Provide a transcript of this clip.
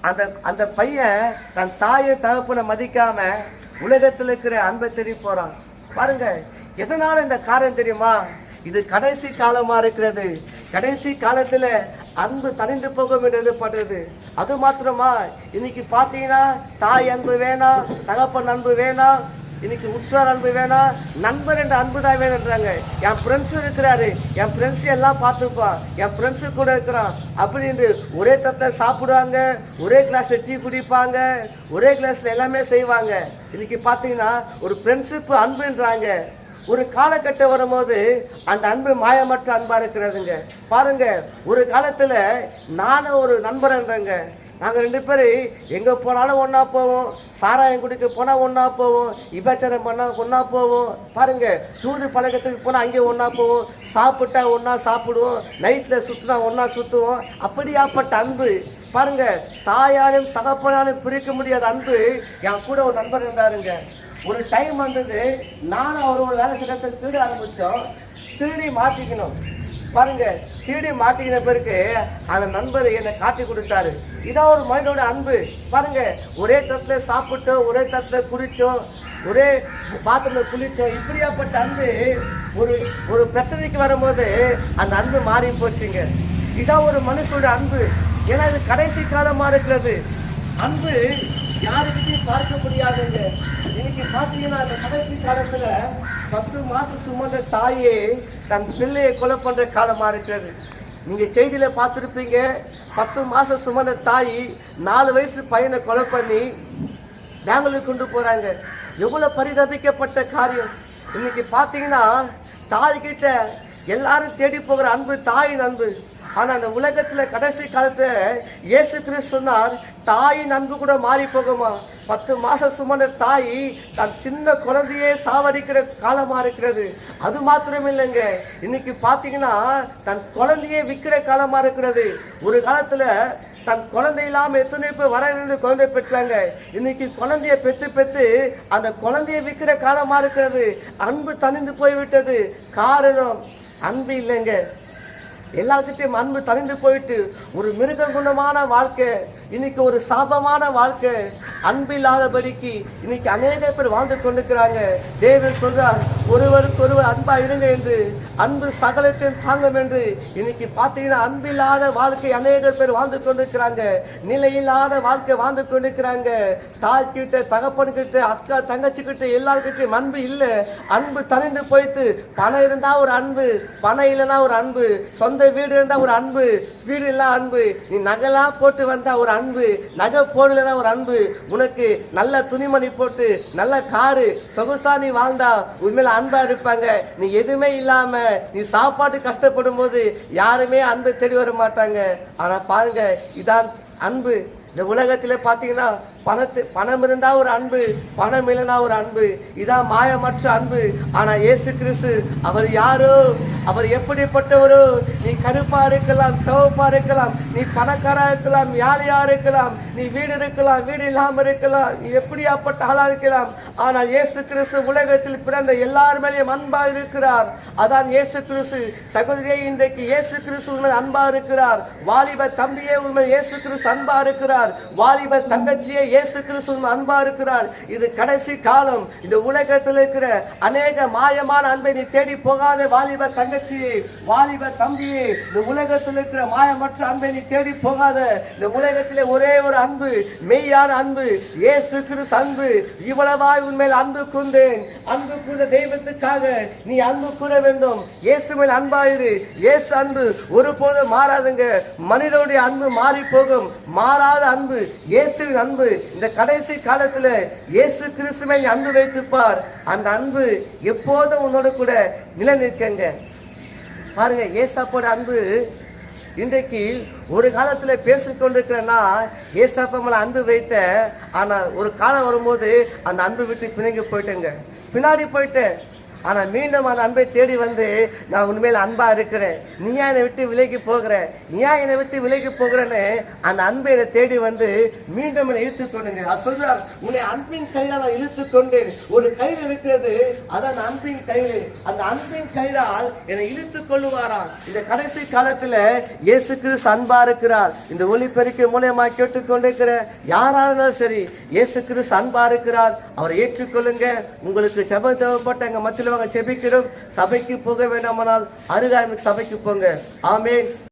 அந்த அந்த பையன் தன் தாயை தகப்பனை மதிக்காம உலகத்தில் இருக்கிற அன்பை தெரிய போறான். பாருங்க, எதனால இந்த காரணம் தெரியுமா? இது கடைசி காலமா இருக்கிறது. கடைசி காலத்துல அன்பு தனிந்து போகும் என்று எதிர்பார்க்கிறது. அது மாத்திரமா, இன்னைக்கு பாத்தீங்கன்னா தாய் அன்பு வேணாம், தகப்பன் அன்பு வேணாம், இன்னைக்கு உற்றார் அன்பு வேணாம், நண்பர் என்ற அன்பு தான் வேணுன்றாங்க. என் ஃப்ரெண்ட்ஸும் இருக்கிறாரு, என் ஃப்ரெண்ட்ஸ் எல்லாம் பார்த்துப்பான், என் ஃப்ரெண்ட்ஸு கூட இருக்கிறான் அப்படின்னு ஒரே தத்தை சாப்பிடுவாங்க, ஒரே கிளாஸ்ல டீ குடிப்பாங்க, ஒரே கிளாஸ்ல எல்லாமே செய்வாங்க. இன்னைக்கு பார்த்தீங்கன்னா ஒரு ஃப்ரெண்ட்ஷிப் அன்புன்றாங்க. ஒரு காலகட்டம் வரும்போது அந்த அன்பு மாயமற்ற அன்பா இருக்கிறதுங்க. பாருங்க, ஒரு காலத்துல நானும் ஒரு நண்பர்ன்றங்க, நாங்க 2 பேரும் எங்க போனாலும் ஒன்னா போவோம், சாராயம் குடிக்க போனா ஒன்னா போவோம், விபச்சாரம் பண்ணா ஒன்னா போவோம். பாருங்க, சூது பழக்கத்துக்கு போனா அங்கே ஒன்னா போவோம், சாப்பிட்டா ஒன்னா சாப்பிடுவோம், நைட்ல சுத்தினா ஒன்னா சுத்துவோம். அப்படியாப்பட்ட அன்பு பாருங்க, தாயாலும் தகப்பனாலும் பிரிக்க முடியாத அன்பு. என் கூட ஒரு நண்பர் இருந்தாருங்க. ஒரு டைம் வந்தது, நானும் அவர் ஒரு வேலை செய்யறத திருட ஆரம்பிச்சோம். திருடி மாத்திக்கணும். பாருங்க, திருடி மாட்டிக்கின பிறகு அந்த நண்பர் என்னை காட்டி கொடுத்தாரு. இதான் ஒரு மனிதனோட அன்பு. பாருங்க, ஒரே தட்டுல சாப்பிட்டோம், ஒரே தட்டுல குடிச்சோம், ஒரே பாத்திரத்துல குளிச்சோம். இப்படியாப்பட்ட அன்பு ஒரு ஒரு பிரச்சனைக்கு வரும்போது அந்த அன்பு மாறி போச்சுங்க. இதான் ஒரு மனுஷனோட அன்பு. ஏன்னா இது கடைசி காலமா இருக்கிறது. அன்பு யாருக்கிட்டையும் பார்க்க முடியாதுங்க. இன்னைக்கு பாத்தீங்கன்னா அந்த கடைசி காலத்துல 10 மாசம் சுமந்த தாயே தன் பிள்ளையை கொலை பண்ற காலமா இருக்கிறது. நீங்க செய்தியில பார்த்துருப்பீங்க, 10 மாசம் சுமந்த தாய் 4 வயசு பையனை கொலை பண்ணி பெங்களூருக்கு கொண்டு போறாங்க. எவ்வளவு பரிதபிக்கப்பட்ட காரியம். இன்னைக்கு பாத்தீங்கன்னா தாய்கிட்ட எல்லாரும் தேடி போகிற அன்பு தாயின் அன்பு. ஆனா அந்த உலகத்துல கடைசி காலத்துல இயேசு கிறிஸ்து சொன்னார், தாயின் அன்பு கூட மாறி போகுமா? 10 மாசம் சுமந்த தாய் தன் சின்ன குழந்தையே சாவடிக்கிற காலமா இருக்கிறது. அது மாத்திரம் இல்லைங்க, இன்னைக்கு பாத்தீங்கன்னா தன் குழந்தையே விற்கிற காலமா இருக்கிறது. ஒரு காலத்துல தன் குழந்தை இல்லாம எத்தனை பேர் வர குழந்தை பெற்றாங்க. இன்னைக்கு குழந்தைய பெத்து அந்த குழந்தைய விற்கிற காலமா இருக்கிறது. அன்பு தனிந்து போய்விட்டது. காரணம் அன்பு இல்லைங்க. எல்லாருக்கிட்டையும் அன்பு தனிந்து போயிட்டு ஒரு மிருக குணமான வாழ்க்கை, இன்னைக்கு ஒரு சாபமான வாழ்க்கை. அன்பு இல்லாதபடிக்கு இன்னைக்கு அநேக பேர் வாழ்ந்து கொண்டிருக்கிறாங்க. தேவன் சொல்றார், ஒருவருக்கு ஒருவர் அன்பா இருங்க என்று, அன்பு சகலத்தையும் தாங்கும் என்று. இன்னைக்கு பார்த்தீங்கன்னா அன்பு இல்லாத வாழ்க்கை அநேக பேர் வாழ்ந்து கொண்டிருக்கிறாங்க. நிலையில்லாத வாழ்க்கை வாழ்ந்து கொண்டிருக்கிறாங்க. தாய் கிட்ட, தகப்பன் கிட்ட, அக்கா தங்கச்சி கிட்ட எல்லாருக்கிட்டையும் அன்பு இல்லை. அன்பு தனிந்து போயிட்டு, பணம் இருந்தா ஒரு அன்பு, பணம் இல்லைன்னா ஒரு அன்பு, சொந்த வீடு இருந்தா ஒரு அன்பு, வீடு இல்ல அன்பு, நீ நகைலாம் போட்டு வந்தா ஒரு அன்பு, நகை போடலன்னா ஒரு அன்பு, உனக்கு நல்ல துணிமணி போட்டு நல்ல காரு சொகுசா நீ வாழ்ந்தா உண்மையில அன்பா இருப்பாங்க. நீ எதுவுமே இல்லாம நீ சாப்பாட்டு கஷ்டப்படும் போது யாருமே அன்பு தேடி வர மாட்டாங்க. ஆனா பாருங்க, இதான் அன்பு. இந்த உலகத்திலே பாத்தீங்கன்னா பணம் இருந்தா ஒரு அன்பு, பணம் இல்லைன்னா ஒரு அன்பு. இதான் மாயமற்ற அன்பு. ஆனா இயேசு கிறிஸ்து அவர் யாரோ, அவர் எப்படிப்பட்டவரோ? நீ கருப்பா இருக்கலாம், சிவப்பா இருக்கலாம், நீ பணக்காரா இருக்கலாம், யாழையா இருக்கலாம், நீ வீடு இருக்கலாம், வீடு இல்லாம இருக்கலாம், நீ எப்படியாப்பட்ட ஆளா இருக்கலாம். ஆனால் இயேசு கிறிஸ்து உலகத்தில் பிறந்த எல்லார் மேலேயும் அன்பா இருக்கிறார். அதான் இயேசு கிறிஸ்து. சகோதரியே, இன்றைக்கு இயேசு கிறிஸ்து உண்மை அன்பா இருக்கிறார். வாலிப தம்பியே உண்மை இயேசு கிறிஸ்து அன்பா இருக்கிறார். வாலிப தங்கச்சியே இயேசு கிறிஸ்து அன்பா இருக்கிறார். இது கடைசி காலம். இந்த உலகத்தில் இருக்கிற அநேக மாயமான அன்பை நீ தேடி போகாத வாலிப தங்கச்சியே, வாலிப தம்பியே, இந்த உலகத்தில் இருக்கிற மாயமற்ற அன்பை நீ தேடி போகாத. இந்த உலகத்திலே ஒரே ஒரு அன்பு, மெய்யான அன்பு, இயேசு கிறிஸ்து அன்பு. இவ்வளவாய் உண்மையில் அன்பு கூர்ந்தேன். அன்பு கூர்ந்த தெய்வத்துக்காக நீ அன்பு கூற வேண்டும். இயேசு மேல் அன்பாயிரு. இயேசு அன்பு ஒருபோதும் மாறாதுங்க. மனிதனுடைய அன்பு மாறி போகும். மாறாத அன்பு இயேசுவின் அன்பு. இந்த கடைசி காலத்துல இயேசு கிறிஸ்துவை அன்பு வைத்துப்பார். அந்த அன்பு எப்போதும் உன்னோட கூட நிலைநிற்கங்க. பாருங்க, ஏசாப்போட அன்பு இன்றைக்கு ஒரு காலத்துல பேசிக்கொண்டிருக்கிறேன்னா ஏசாப்பா மேல அன்பு வைத்த, ஆனா ஒரு காலம் வரும்போது அந்த அன்பு விட்டு பிணைங்க போயிட்டேங்க, பின்னாடி போயிட்டேன். ஆனா மீண்டும் அந்த அன்பை தேடி வந்து நான் உண்மையில அன்பா இருக்கிறேன், நீ ஏன் என்னை விட்டு விலகி போகிற, நீ ஏன் என்னை விட்டு விலகி போகிறேன்னு அந்த அன்பை என்னை தேடி வந்து மீண்டும் என்னை இழுத்து கொண்டுங்க. அது சொல்றார், உன்னை அன்பின் கயிறால் நான் இழுத்து கொண்டு, ஒரு கயிறு இருக்கிறது, அதான் அன்பின் கயிறு, அந்த அன்பின் கயிறால் என்னை இழுத்து கொள்ளுவாராம். இந்த கடைசி காலத்துல இயேசு கிறிஸ்து அன்பா இருக்கிறார். இந்த ஒளிபெருக்கை மூலமா கேட்டுக்கொண்டிருக்கிற யாரா இருந்தாலும் சரி, இயேசு கிறிஸ்து அன்பா இருக்கிறார், அவரை ஏற்றுக்கொள்ளுங்க. உங்களுக்கு ஜெபம் தேவைப்பட்ட எங்க மத்தியில வாங்க, ஜெபிக்கிறோம். சபைக்கு போக வேண்டாமானால் அருகாமைக்கு சபைக்கு போங்க. ஆமென்.